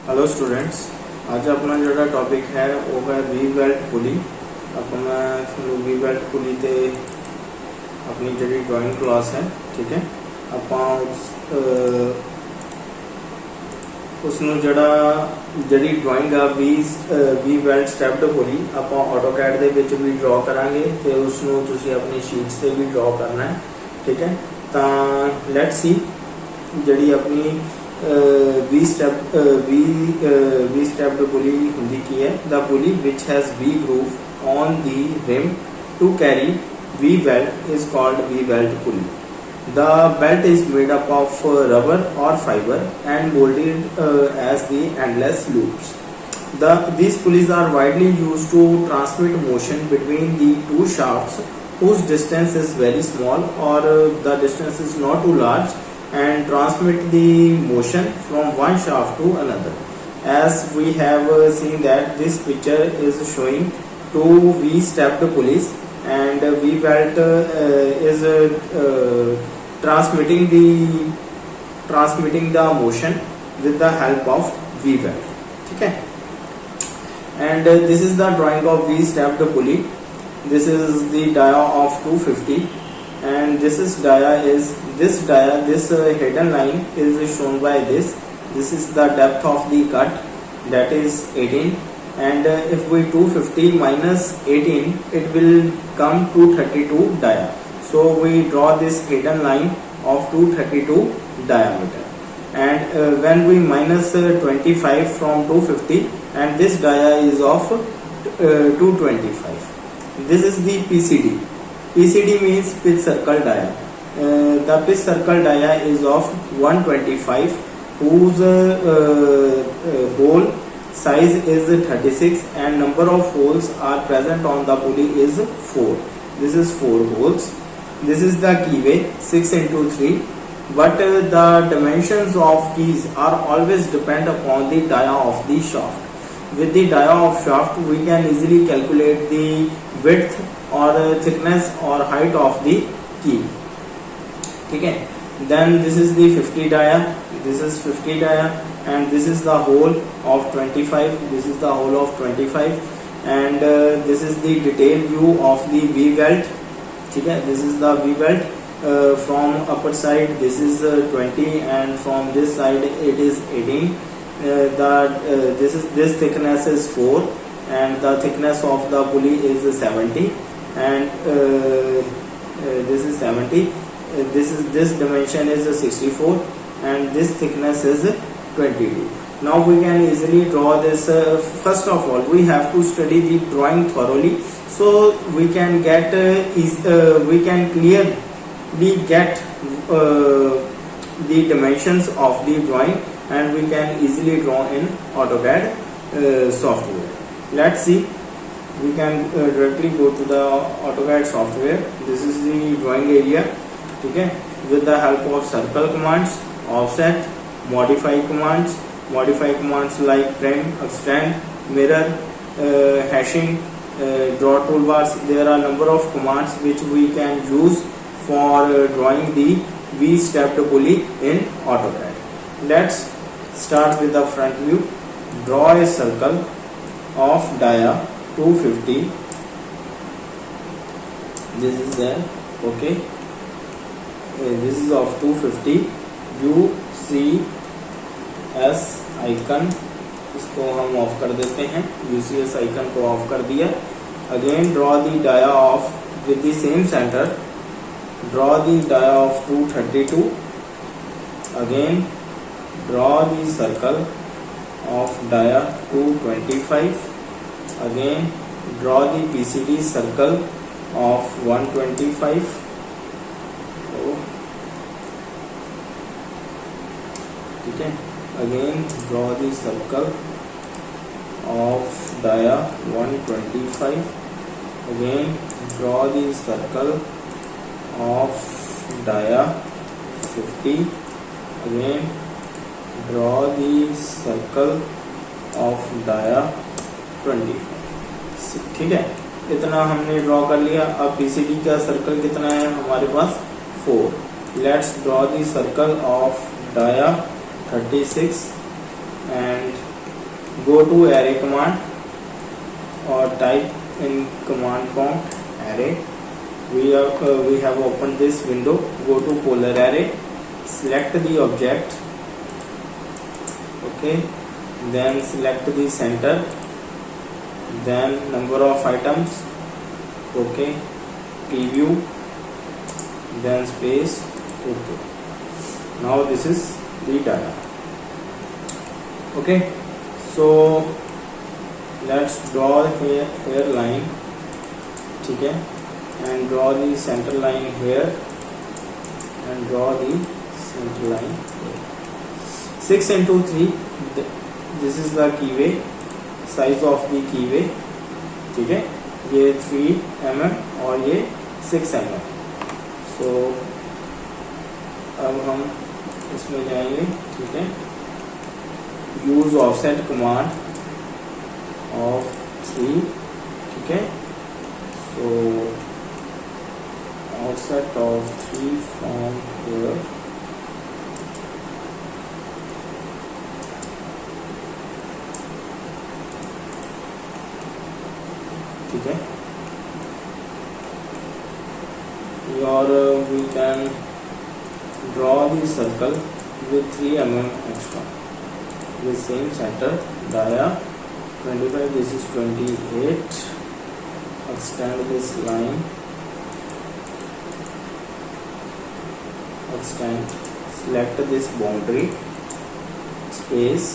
Hello students, आज अपना जोड़ा टॉपिक है वो है वी बेल्ट पुली। अपना वी बेल्ट पुली ते अपनी जी ड्राइंग क्लास है, ठीक है। आप उसनों जी drawing uh we belt stabbed पुली आप ऑटोकैड दे विच भी ड्रॉ करांगे ते उसनों तुसी अपनी शीट से भी ड्रॉ करना है, ठीक है। तो लेट्स सी जी अपनी वी स्टेप्ड पुली होंदी की है। The pulley which has V groove on the rim to carry V belt is called V belt pulley. The belt is made up of rubber or fiber and molded as the endless loops. These pulleys are widely used to transmit motion between the two shafts whose distance is very small or the distance is not too large, and transmit the motion from one shaft to another. As we have seen that this picture is showing two V-stepped pulleys, and V belt is transmitting the motion with the help of V belt, ठीक है। And this is the drawing of V stepped pulley. This is the dia of 250, and this hidden line is shown by this. This is the depth of the cut, that is 18, and if we 250 minus 18 it will come to 32 dia. So we draw this hidden line of 232 diameter, and when we minus 25 from 250, and this dia is of 225. This is the PCD. PCD means pitch circle dia. The pitch circle dia is of 125, whose hole size is 36 and number of holes are present on the pulley is 4. This is 4 holes. This is the keyway 6 into 3, but the dimensions of keys are always depend upon the dia of the shaft. With the dia of shaft we can easily calculate the width or thickness or height of the key, ठीक है। Then this is the 50 dia. This is 50 dia, and this is the hole of 25. This is the hole of 25, and this is the detailed view of the V belt, ठीक है। This is the V belt. From upper side this is 20, and from this side it is 18. This thickness is 4, and the thickness of the pulley is 70, and this is 70. This dimension is 64, and this thickness is 22. Now we can easily draw this. First of all we have to study the drawing thoroughly, so we can get we can clearly get the dimensions of the drawing, and we can easily draw in AutoCAD software. Let's see. We can directly go to the AutoCAD software. This is the drawing area, ठीक है। With the help of circle commands, offset, modify commands like frame, extend, mirror, hashing, draw toolbars. There are number of commands which we can use for drawing the V stepped pulley in AutoCAD. Let's start with the front view. Draw a circle of dia 250. This is there, okay. This is of 250. You see S icon, इसको हम of कर देते हैं। UCS icon को off कर दिया। Again draw the dia of with the same centre, draw the dia of 232। Again draw the circle of dia 225। Again draw the PCD circle of 125। ठीक है। Again draw the circle of dia 125. Again draw the circle of dia 50. Again draw the circle of dia 25. ठीक है, इतना हमने draw कर लिया। अब PCD का सर्कल कितना है हमारे पास 4. Let's draw the circle of dia 36 and go to array command or type in command prompt array. We have opened this window. Go to polar array, select the object, okay, then select the center, then number of items, okay, preview, then space, okay. Now this is the data. Okay, so let's draw here line, ठीक है, and draw the center line here and draw the center line here. 6 into 3, this is the keyway, size of the keyway, ठीक है, ये 3 mm और ये 6 mm. So अब हम इसमें जाएंगे, ठीक है, यूज ऑफसेट कमांड ऑफ 3, ठीक है, so offset of 3 from here, ठीक है, or we can draw the circle with 3 mm extra with same center, dia 25, this is 28, extend this line, extend, select this boundary, space,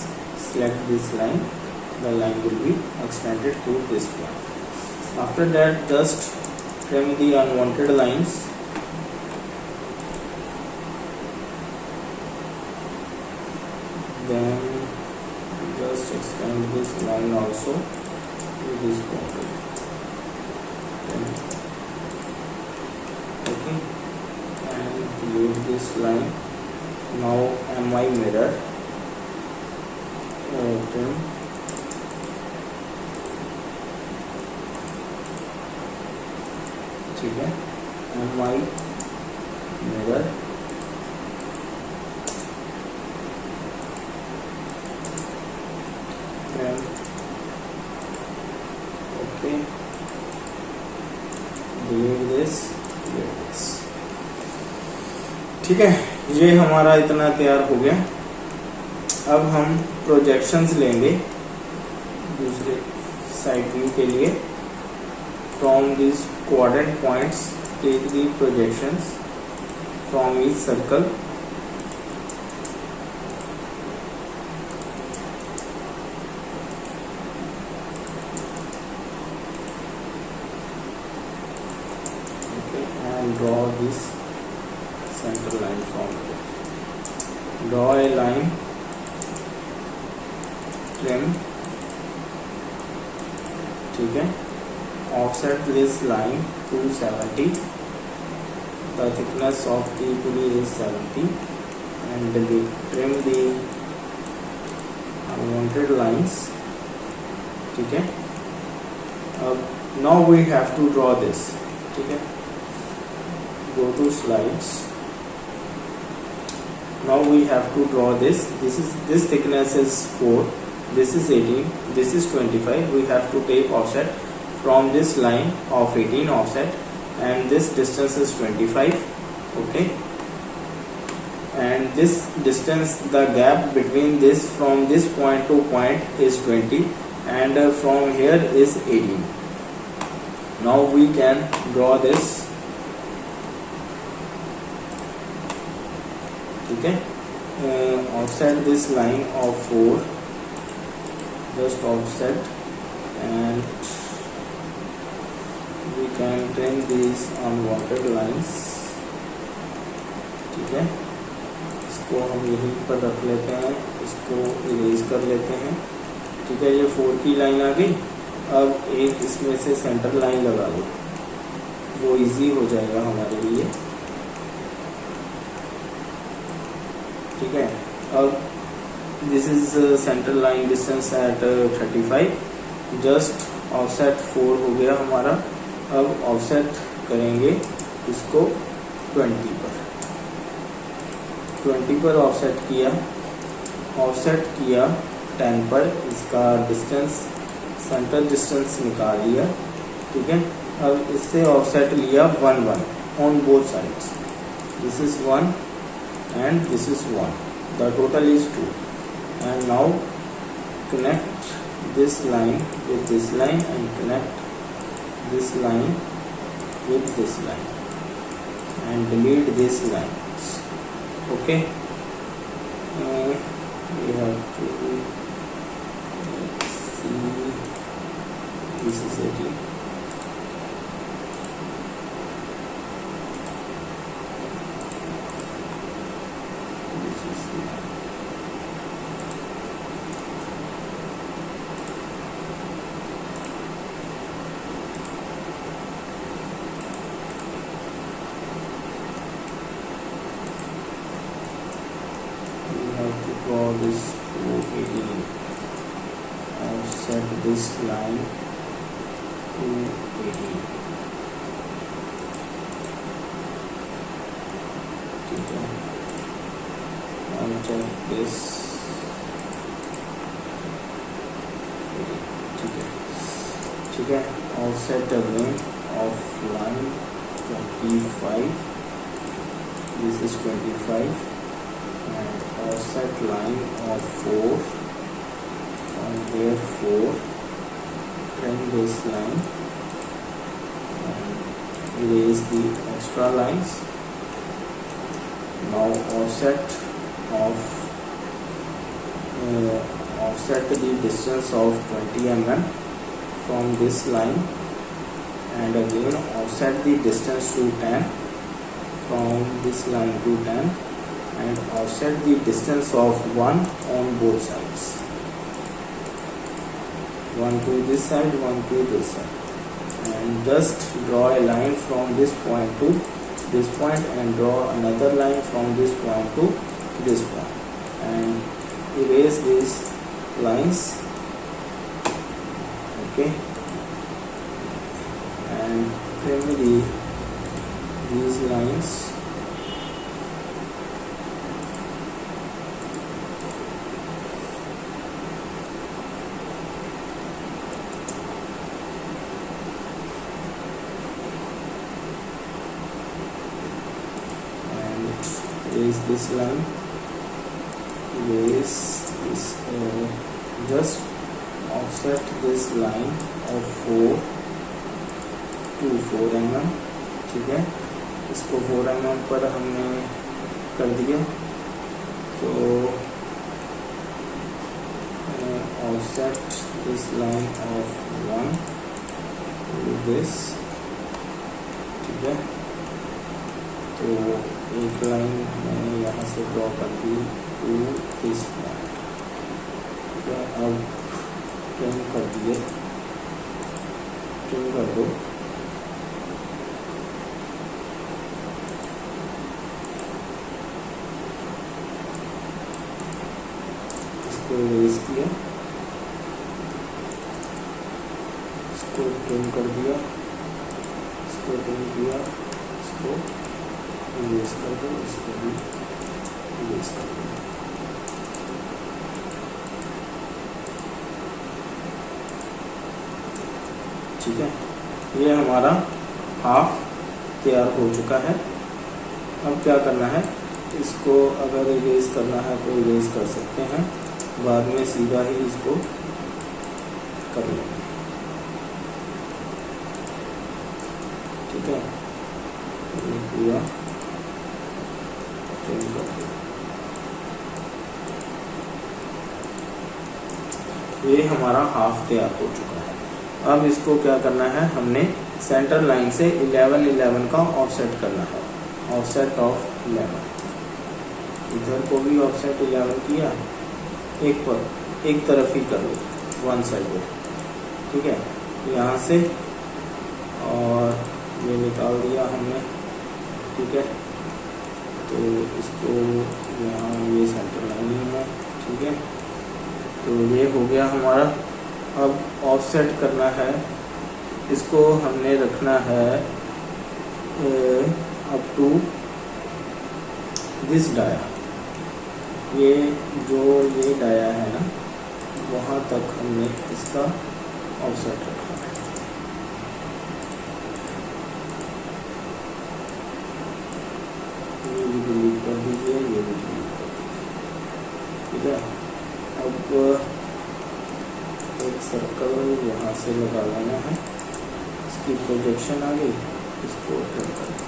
select this line, the line will be extended to this point. After that, just trim the unwanted lines. Then just extend this line also to this boundary. Okay, and delete this line. Now mi mirror, trim, ठीक है, mi mirror, okay, delete this, ठीक है, ये हमारा इतना तैयार हो गया. अब हम प्रोजेक्शंस लेंगे दूसरे साइड व्यू के लिए. From this quadrant points take the projections from each circle. Draw this center line from here. Draw a line, trim, ठीक है, offset this line to 70. The thickness of the pulley is 70, and trim the unwanted lines, ठीक है. Now we have to draw this, ठीक है. Go to slides. Now we have to draw this. This thickness is 4, this is 18, this is 25. We have to take offset from this line of 18 offset, and this distance is 25, okay, and this distance, the gap between this from this point to point is 20, and from here is 18. Now we can draw this, ठीक है. Offset this line of 4, just offset, and we can trim these unwanted lines, ठीक है. इसको हम यहीं पर रख लेते हैं, इसको इरेज कर लेते हैं, ठीक है. ये 4 की लाइन आ गई. अब एक इसमें से सेंटर लाइन लगा लो, वो इजी हो जाएगा हमारे लिए, ठीक है. अब this is centre line distance at 35. Just offset 4 हो गया हमारा. अब ऑफसेट करेंगे इसको 20 पर. 20 पर ऑफसेट किया, 10 पर इसका डिस्टेंस, सेंटर डिस्टेंस निकाल लिया, ठीक है। अब इससे ऑफसेट लिया 1 1 on both sides, this is 1 and this is 1, the total is 2, and now connect this line with this line and connect this line with this line and delete these lines. Okay, we have to see, this is 18, this is 9. Draw this to 18 and set this line to 18. ठीक है, now check this, ठीक है, ठीक है। Offset again of line 25, this is 25, and offset line of 4 from there 4, trim this line and erase the extra lines. Now offset the distance of 20 mm from this line, and again offset the distance to 10 from this line to 10, and offset the distance of 1 on both sides, 1 to this side, 1 to this side, and just draw a line from this point to this point and draw another line from this point to this point and erase these lines, okay, and trim these lines. Erase this line, erase this, just offset this line of 4 to 4 mm, ठीक है। इसको 4 mm पर हमने कर दिया, तो offset this line of 1 to this, ठीक है। तो एक लाइन मैंने यहाँ से ड्रॉ कर दी टू दिस पॉइंट, ठीक है। अब ट्रिम कर दिए, ट्रिम कर दो, इसको इरेज किया, इसको ट्रिम कर दिया, इसको ट्रिम किया, इसको इरेज कर दो, इसको भी इरेज कर दो। ठीक है, ये हमारा हाफ तैयार हो चुका है। अब क्या करना है, इसको अगर इरेज करना है तो इरेज कर सकते हैं, बाद में सीधा ही इसको कर लेंगे, ठीक है। पूरा ये हमारा हाफ तैयार हो चुका है। अब इसको क्या करना है, हमने सेंटर लाइन से 11 11 का ऑफसेट करना है, ऑफसेट ऑफ 11, इधर को भी ऑफसेट 11 किया, एक पर एक तरफ ही कर लो, वन साइड, ठीक है, यहाँ से, और ये निकाल दिया हमने, ठीक है। तो इसको यहाँ ये सेंटर लाइन ही है, ठीक है। तो ये हो गया हमारा। अब ऑफसेट करना है, इसको हमने रखना है अप टू दिस डाया, ये जो ये डाया है ना, वहाँ तक हमने इसका ऑफसेट रखा है। ये भी डिलीट कर दीजिए, ये भी डिलीट कर दीजिए। ठीक है, अब एक सर्कल यहाँ से लगा लेना है, इसकी प्रोजेक्शन आ गई, इसको ट्रिम कर दें।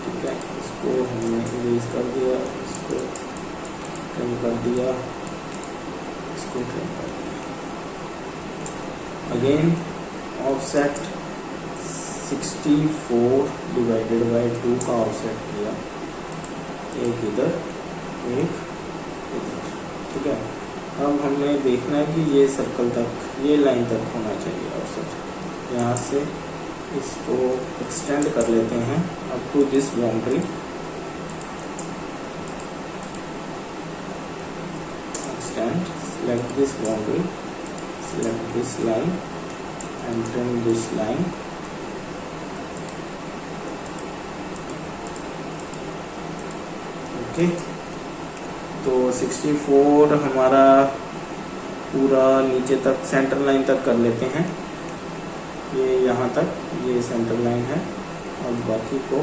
ठीक है, इसको हमने इरेज कर दिया, इसको ट्रिम कर दिया, इसको ट्रिम कर दिया। अगेन ऑफसेट 64 डिवाइडेड बाय 2 का ऑफसेट किया, एक इधर एक इधर। ठीक है, अब हमें देखना है कि ये सर्कल तक, ये लाइन तक होना चाहिए ऑफसेट। यहाँ से इसको एक्सटेंड कर लेते हैं up to this boundary. Extend, select this boundary, select this line and trim this line. Okay, तो 64 हमारा पूरा नीचे तक सेंटर लाइन तक कर लेते हैं, ये यहाँ तक, ये सेंटर लाइन है। और बाकी को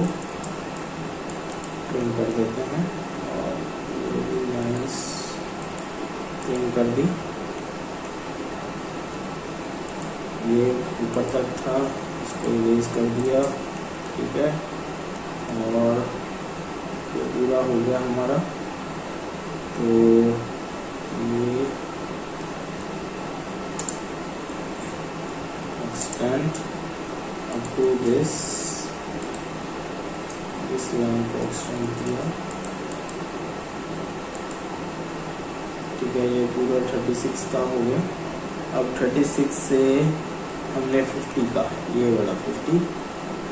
ट्रिम कर देते हैं और ये भी लाइन्स ट्रिम कर दी। ये ऊपर तक था, इसको इरेज कर दिया। ठीक है, और ये पूरा हो गया हमारा। तो ये extend up to this line को एक्सटेंड किया। ठीक है, ये पूरा 36 का हो गया। अब 36 से हमने 50 का, ये वाला 50,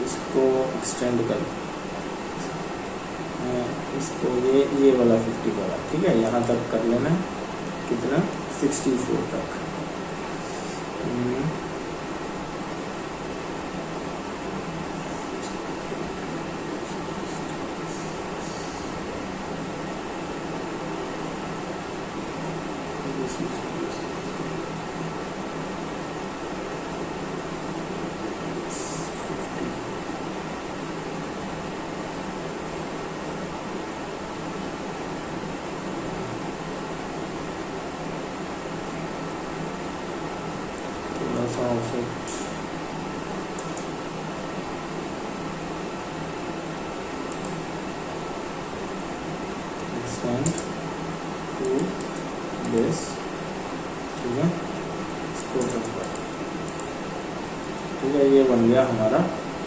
इसको एक्सटेंड कर, इसको ये वाला 50 वाला। ठीक है, यहाँ तक कर लेना है, कितना 64 तक। Extend to this। ठीक है, इसको ठीक है, ये बन गया हमारा।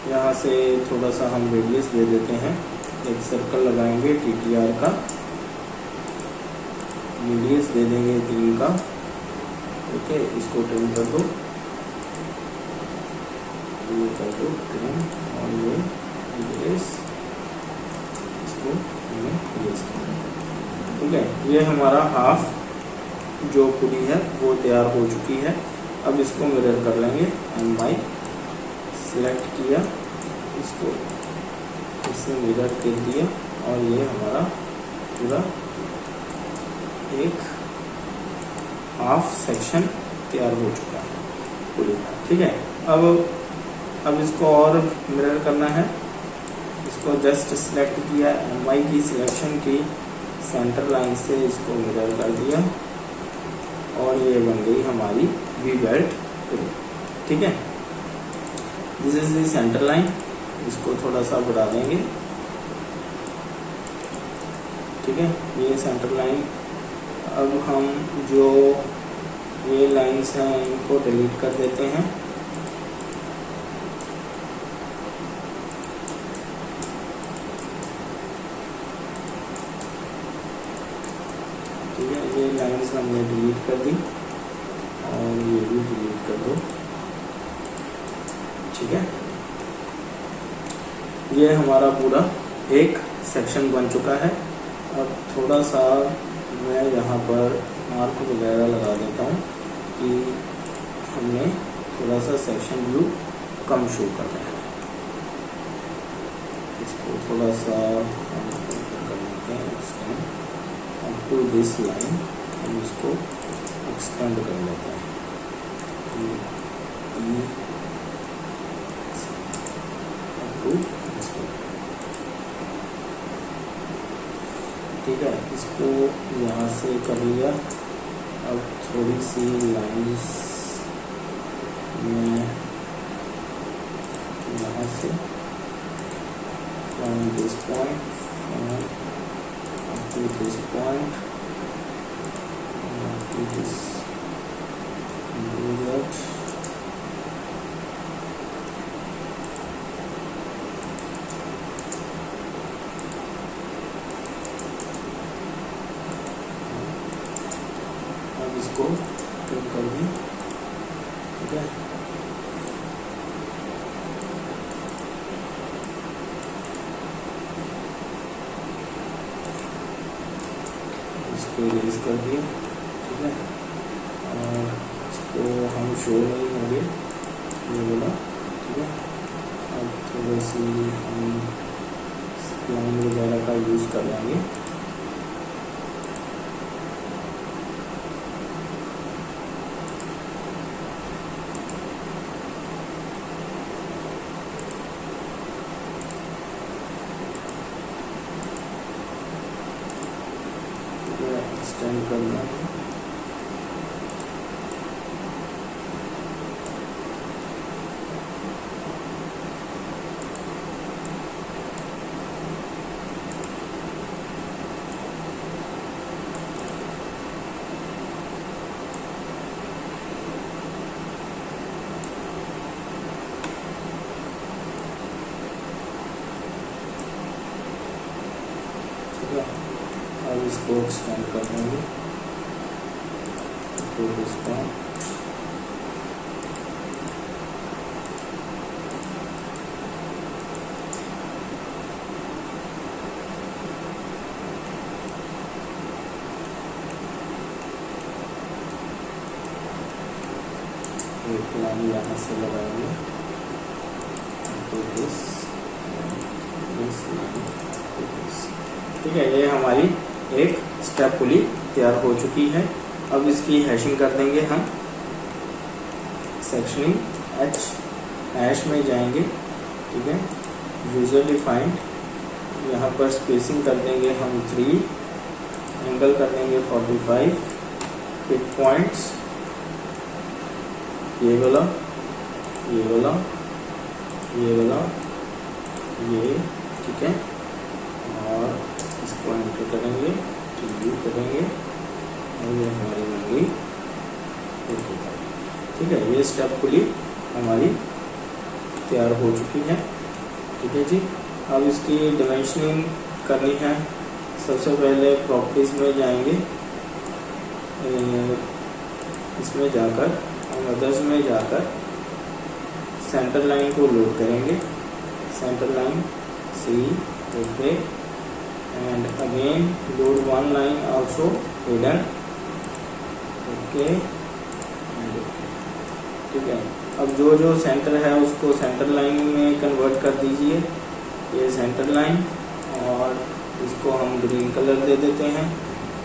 यहाँ से थोड़ा सा हम रेडियस दे देते हैं, एक सर्कल लगाएंगे TTR का, रेडियस दे देंगे 3 का। ओके, इसको ट्रिम कर दो, ये कर दो ट्रिम, और ये इरेज, इसको इरेज कर दो। ठीक है, ये हमारा हाफ जो पूरी है वो तैयार हो चुकी है। अब इसको मिरर कर लेंगे, MY सिलेक्ट किया, इसको इससे मिरर कर दिया, और ये हमारा पूरा एक हाफ सेक्शन तैयार हो चुका है पूरी। ठीक है, अब इसको और मिरर करना है। इसको जस्ट सिलेक्ट किया, MY की सिलेक्शन की, सेंटर लाइन से इसको मिरर कर दिया, और ये बन गई हमारी वी बेल्ट पूरी। ठीक है, this is the centre line, इसको थोड़ा सा बढ़ा देंगे। ठीक है, ये सेंटर लाइन। अब हम जो ये लाइंस हैं इनको डिलीट कर देते हैं। ठीक है, ये लाइंस हमने डिलीट कर दी, और ये भी डिलीट कर दो। ठीक है, ये हमारा पूरा एक सेक्शन बन चुका है। अब थोड़ा सा मैं यहाँ पर मार्क वगैरह लगा देता हूँ कि हमने थोड़ा सा सेक्शन व्यू कम शो करना है। इसको थोड़ा सा कर लेते हैं, टू दिस लाइन हम इसको एक्सटेंड कर लेते हैं, ठीक है। इसको यहाँ से कर लिया। अब थोड़ी सी लाइंस में यहाँ से from this point to this point to this do that अब इसको क्लिक कर दें, ठीक है। इसको इरेज कर दिया, ठीक है। और इसको हम शो नहीं होंगे ये बोला, ठीक है। अब थोड़ी सी हम स्प्लाइन वगैरह का यूज़ कर लेंगे। एक्सटेंड करना है, ठीक है। अब इसको एक्सटेंड कर देंगे तो इसका एक लाइन यहाँ से लगाएंगे तो दिस लाइन, ठीक है। ये हमारी एक स्टेप पुली तैयार हो चुकी है। अब इसकी हैशिंग कर देंगे हम। सेक्शनिंग हैश में जाएंगे, ठीक है। यूजर डिफाइंड, यहाँ पर स्पेसिंग कर देंगे हम 3, एंगल कर देंगे 45, पिक पॉइंट्स ये वाला ये वाला ये वाला ये, ठीक है। और इसको एंटर करेंगे, रिव्यू करेंगे और ये हमारी बन गई, ठीक है। ये स्टेप पुली हमारी तैयार हो चुकी है, ठीक है जी। अब इसकी डिमेंशनिंग करनी है। सबसे पहले प्रॉपर्टीज में जाएंगे, इसमें जाकर हम अदर्स में जाकर सेंटर लाइन को लोड करेंगे। Centre line C, okay, and again load one line also hidden, okay and okay, ठीक है। अब जो जो सेंटर है उसको सेंटर लाइन में कन्वर्ट कर दीजिए, ये सेंटर लाइन, और इसको हम ग्रीन कलर दे देते हैं,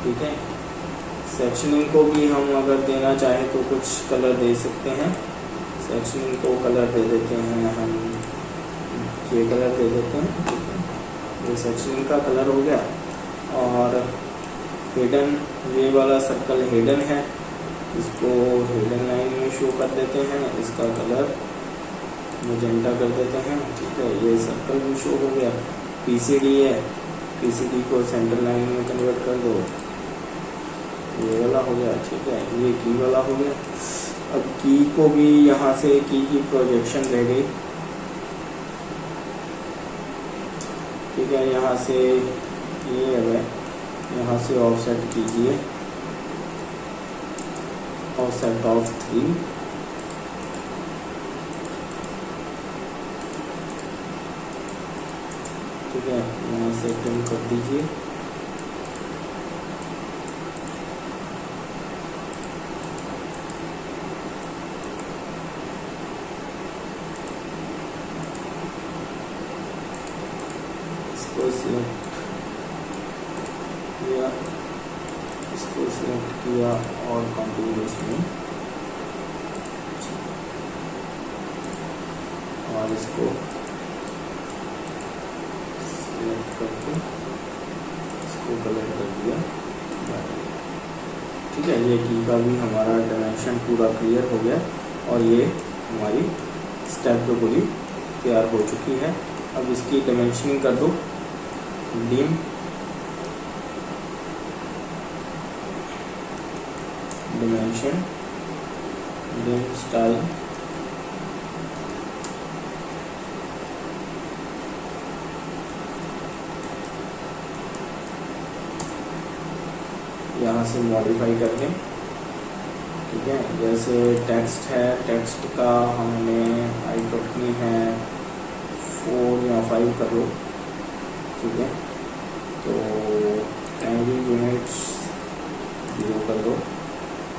ठीक है। सेक्शनिंग को भी हम अगर देना चाहें तो कुछ कलर दे सकते हैं। सेक्शनिंग को कलर दे देते हैं हम, ये कलर दे देते हैं, ठीक है। ये सेक्शनिंग का कलर हो गया। और हिडन, ये वाला सर्कल हिडन है, इसको हिडन लाइन में शो कर देते हैं, इसका कलर मैजेंटा कर देते हैं, ठीक है। ये सर्कल भी शो हो गया। पीसीडी है, पीसीडी को सेंटर लाइन में कन्वर्ट कर दो, ये वाला हो गया, ठीक है। ये की वाला हो गया। अब की को भी यहाँ से की प्रोजेक्शन रह गई, ठीक है। यहाँ से ये है, यहाँ से ऑफसेट कीजिए, ऑफसेट ऑफ 3, ठीक है। यहाँ से ट्रिम कर दीजिए, इसको सिलेक्ट किया, इसको सिलेक्ट किया और कंटिन्यूस में, और इसको सिलेक्ट करके इसको कलर कर दिया। ठीक है, ये की का भी हमारा डायमेंशन पूरा क्लियर हो गया और ये हमारी स्टेप तो पूरी तैयार हो चुकी है। अब इसकी डायमेंशनिंग कर दो, डिम डायमेंशन, डिम स्टाइल, यहाँ से मॉडिफाई कर दें। ठीक है, जैसे टेक्स्ट है, टेक्स्ट का हमने हाइट रखनी है 4 या 5 कर लो। ठीक है, तो एंगल यूनिट्स 0 कर दो।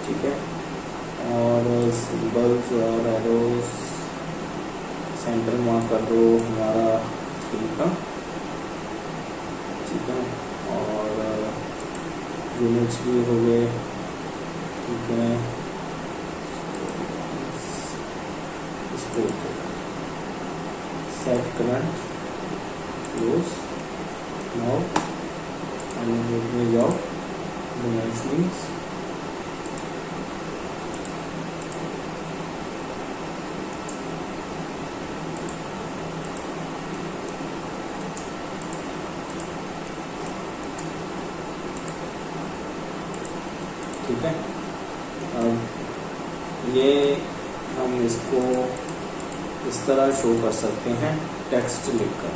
ठीक है, और सिंबल्स और एरोस सेंटर मार्क कर दो हमारा 3 का। ठीक है, और यूनिट्स भी हो गए। ठीक है, इसको set current close now and में जाओ डायमेंशनिंग्स, ठीक है। अब ये हम इसको इस तरह शो कर सकते हैं टेक्स्ट लिखकर।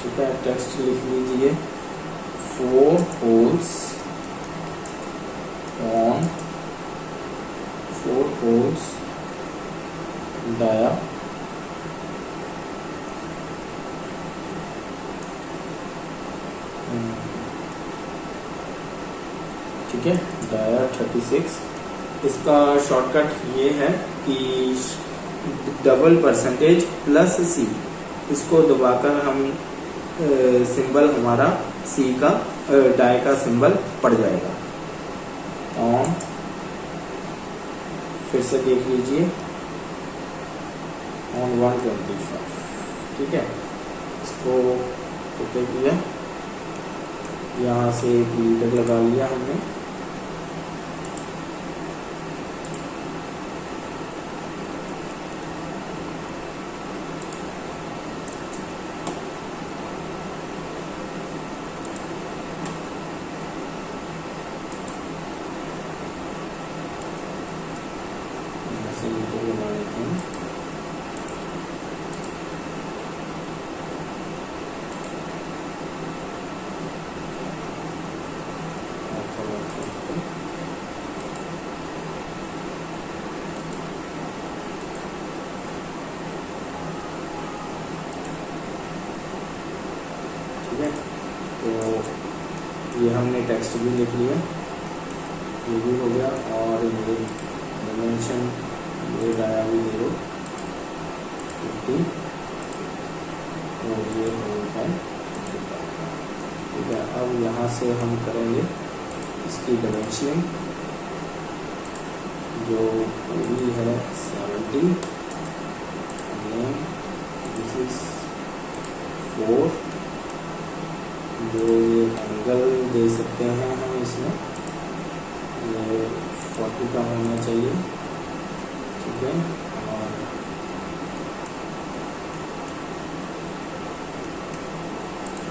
ठीक है, टेक्स्ट लिख लीजिए 4 होल्स ऑन 4 होल्स डाया ठीक है, डाया 36। इसका शॉर्टकट ये है कि डबल परसेंटेज प्लस सी, इसको दबाकर हम सिंबल हमारा सी का डाई का सिंबल पड़ जाएगा। ऑन फिर से देख लीजिए ऑन 125। ठीक है, इसको ओके किया, यहाँ से एक लीडर लगा लिया हमने। लीडर लगा लेते हैं। ठीक है, तो ये हमने टेक्स्ट भी लिख लिया, ये भी हो गया, और ये डायमेंशन ये डाया भी 0 50 और ये है। ठीक है, अब यहाँ से हम करेंगे इसकी डायमेंशनिंग जो पूरी है 70, दिस इज 4, जो ये एंगल दे सकते हैं हम इसमें, ये 40 का होना चाहिए। ठीक है, और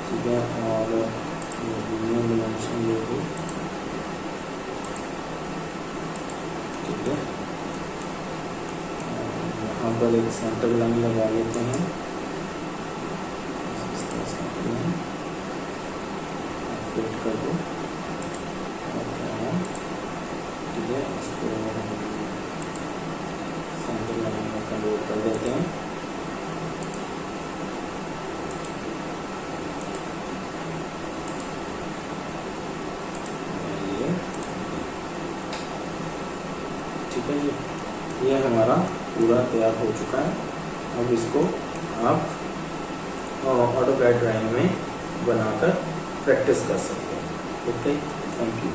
ठीक है, और डायमेंशन ये भी ठीक है। यहाँ पर एक सेंटर लाइन लगा लेते हैं, फिट कर दो। ठीक है, इसको सेंटर लाइन में कन्वर्ट कर देते हैं। ठीक है जी, ये हमारा पूरा तैयार हो चुका है। अब इसको आप ऑटोकैड ड्राइंग में बनाकर प्रैक्टिस कर सकते हैं। Okay, thank you.